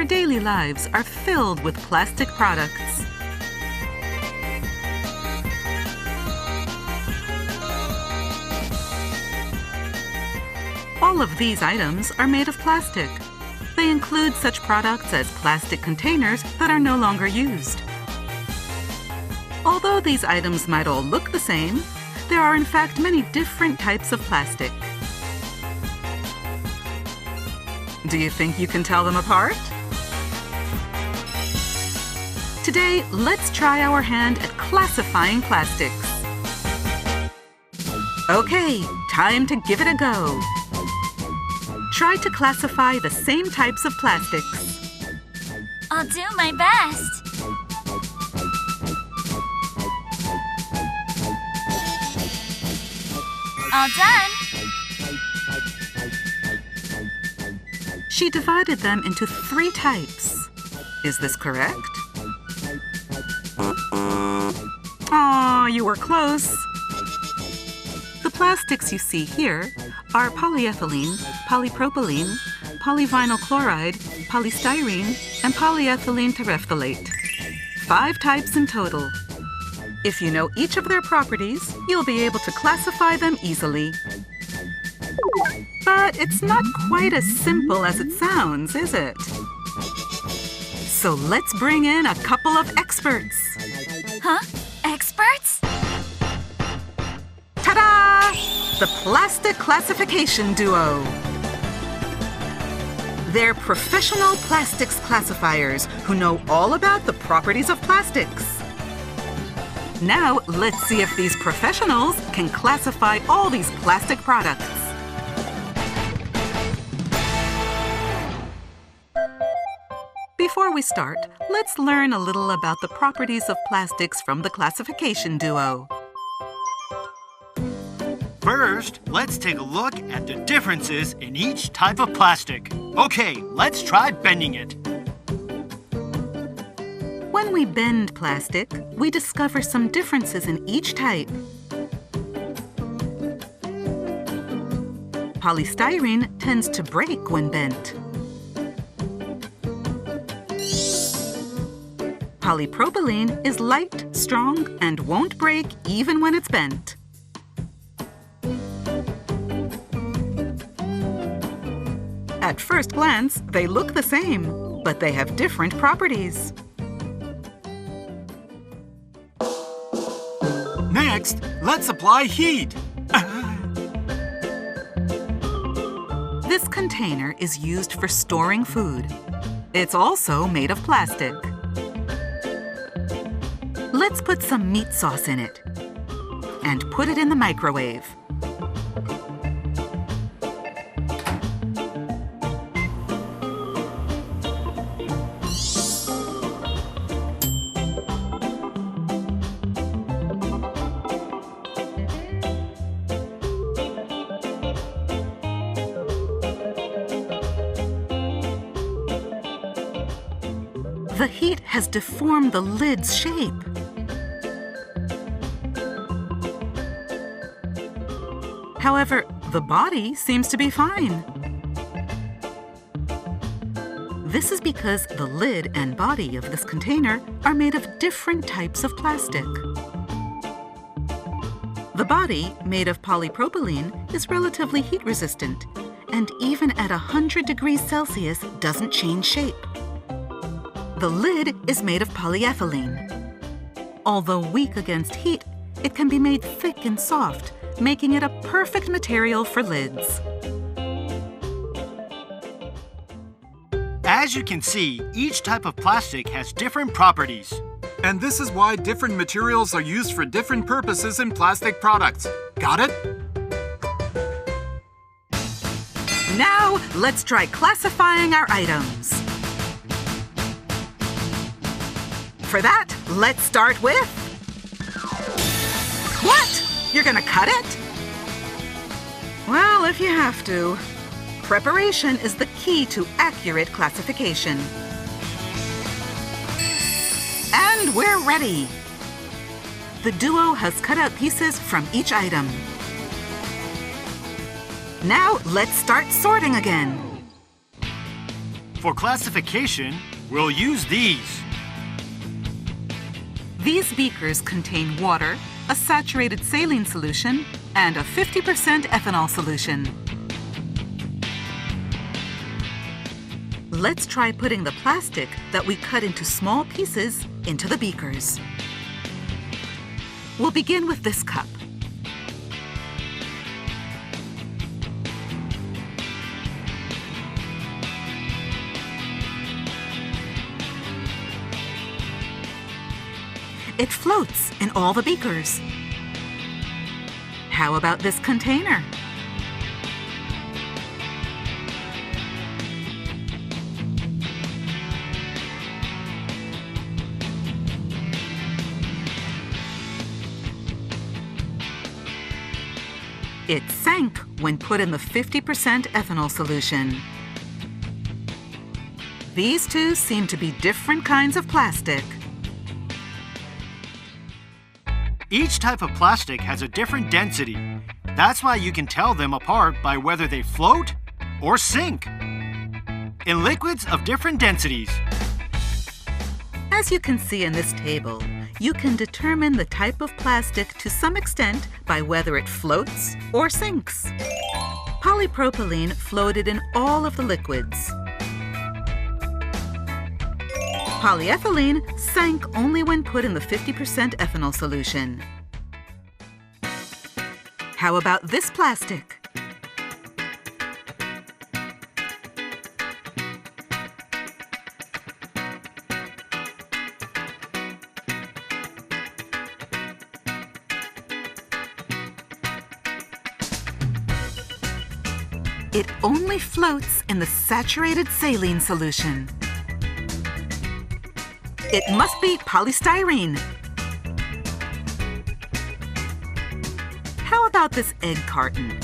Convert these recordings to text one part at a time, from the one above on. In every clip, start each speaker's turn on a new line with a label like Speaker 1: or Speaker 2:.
Speaker 1: Our daily lives are filled with plastic products. All of these items are made of plastic. They include such products as plastic containers that are no longer used. Although these items might all look the same, there are in fact many different types of plastic. Do you think you can tell them apart? Today, let's try our hand at classifying plastics. Okay, time to give it a go. Try to classify the same types of plastics.
Speaker 2: I'll do my best. All done.
Speaker 1: She divided them into 3 types. Is this correct? Aw, you were close. The plastics you see here are polyethylene, polypropylene, polyvinyl chloride, polystyrene, and polyethylene terephthalate. 5 types in total. If you know each of their properties, you'll be able to classify them easily. But it's not quite as simple as it sounds, is it? So let's bring in a couple of experts.
Speaker 2: Huh? Experts?
Speaker 1: Ta-da! The Plastic Classification Duo. They're professional plastics classifiers who know all about the properties of plastics. Now, let's see if these professionals can classify all these plastic products. Before we start, let's learn a little about the properties of plastics from the classification duo.
Speaker 3: First, let's take a look at the differences in each type of plastic. Okay, let's try bending it.
Speaker 1: When we bend plastic, we discover some differences in each type. Polystyrene tends to break when bent. Polypropylene is light, strong, and won't break even when it's bent. At first glance, they look the same, but they have different properties.
Speaker 3: Next, let's apply heat.
Speaker 1: This container is used for storing food. It's also made of plastic. Let's put some meat sauce in it and put it in the microwave. The heat has deformed the lid's shape. However, the body seems to be fine. This is because the lid and body of this container are made of different types of plastic. The body, made of polypropylene, is relatively heat resistant, and even at 100 degrees Celsius doesn't change shape. The lid is made of polyethylene. Although weak against heat, it can be made thick and soft, making it a perfect material for lids.
Speaker 3: As you can see, each type of plastic has different properties.
Speaker 4: And this is why different materials are used for different purposes in plastic products. Got it?
Speaker 1: Now, let's try classifying our items. For that, let's start with... What? You're gonna cut it? Well, if you have to. Preparation is the key to accurate classification. And we're ready. The duo has cut out pieces from each item. Now, let's start sorting again.
Speaker 3: For classification, we'll use these.
Speaker 1: These beakers contain water, a saturated saline solution, and a 50% ethanol solution. Let's try putting the plastic that we cut into small pieces into the beakers. We'll begin with this cup. It floats in all the beakers. How about this container? It sank when put in the 50% ethanol solution. These two seem to be different kinds of plastic.
Speaker 3: Each type of plastic has a different density. That's why you can tell them apart by whether they float or sink. In liquids of different densities.
Speaker 1: As you can see in this table, you can determine the type of plastic to some extent by whether it floats or sinks. Polypropylene floated in all of the liquids. Polyethylene sank only when put in the 50% ethanol solution. How about this plastic? It only floats in the saturated saline solution. It must be polystyrene. How about this egg carton?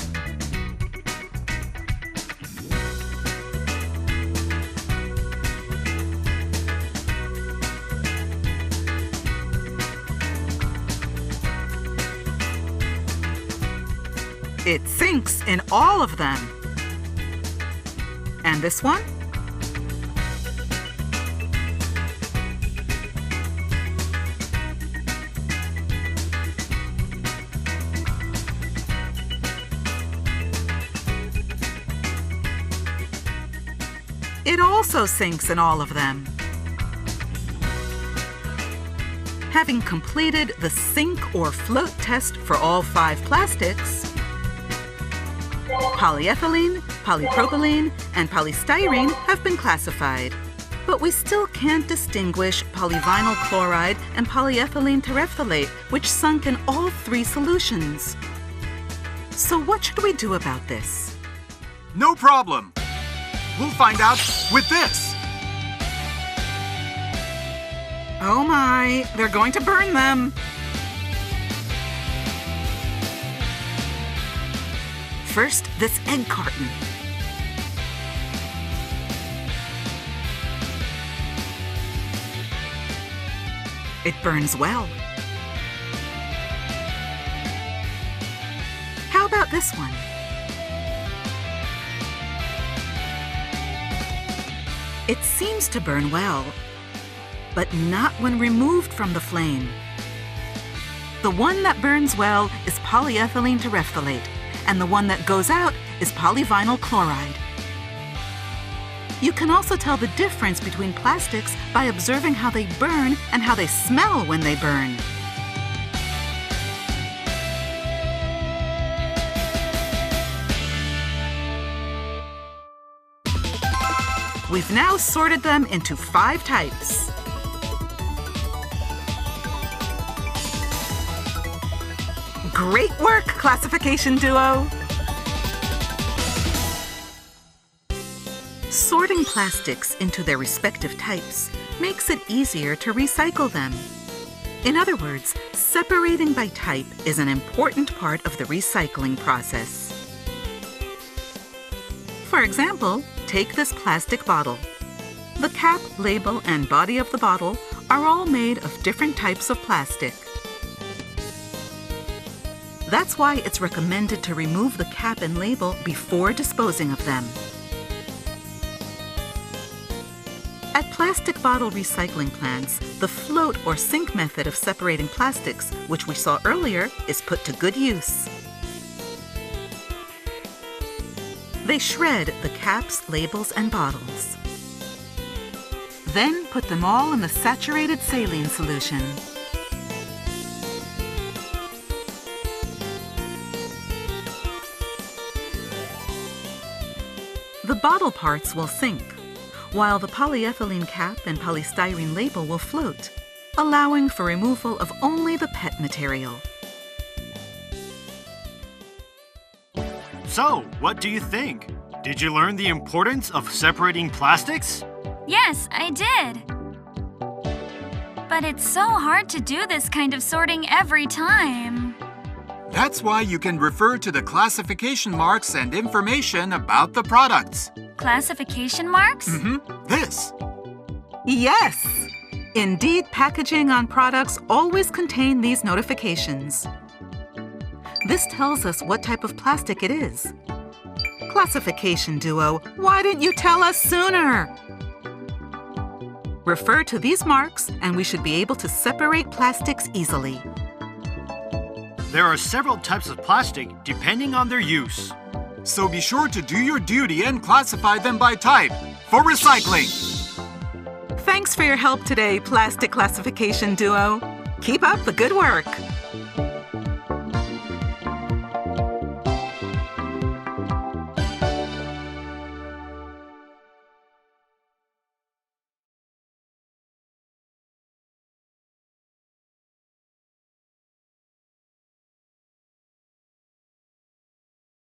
Speaker 1: It sinks in all of them. And this one? It also sinks in all of them. Having completed the sink or float test for all 5 plastics, polyethylene, polypropylene, and polystyrene have been classified. But we still can't distinguish polyvinyl chloride and polyethylene terephthalate, which sunk in all 3 solutions. So what should we do about this?
Speaker 4: No problem. We'll find out with this.
Speaker 1: Oh my, they're going to burn them. First, this egg carton. It burns well. How about this one? It seems to burn well, but not when removed from the flame. The one that burns well is polyethylene terephthalate, and the one that goes out is polyvinyl chloride. You can also tell the difference between plastics by observing how they burn and how they smell when they burn. We've now sorted them into 5 types. Great work, classification duo! Sorting plastics into their respective types makes it easier to recycle them. In other words, separating by type is an important part of the recycling process. For example, take this plastic bottle. The cap, label, and body of the bottle are all made of different types of plastic. That's why it's recommended to remove the cap and label before disposing of them. At plastic bottle recycling plants, the float or sink method of separating plastics, which we saw earlier, is put to good use. They shred the caps, labels, and bottles. Then put them all in the saturated saline solution. The bottle parts will sink, while the polyethylene cap and polystyrene label will float, allowing for removal of only the PET material.
Speaker 3: So, what do you think? Did you learn the importance of separating plastics?
Speaker 2: Yes, I did. But it's so hard to do this kind of sorting every time.
Speaker 4: That's why you can refer to the classification marks and information about the products.
Speaker 2: Classification marks?
Speaker 4: This.
Speaker 1: Yes! Indeed, packaging on products always contain these notifications. This tells us what type of plastic it is. Classification duo, why didn't you tell us sooner? Refer to these marks and we should be able to separate plastics easily.
Speaker 3: There are several types of plastic depending on their use.
Speaker 4: So be sure to do your duty and classify them by type for recycling.
Speaker 1: Thanks for your help today, Plastic Classification Duo. Keep up the good work.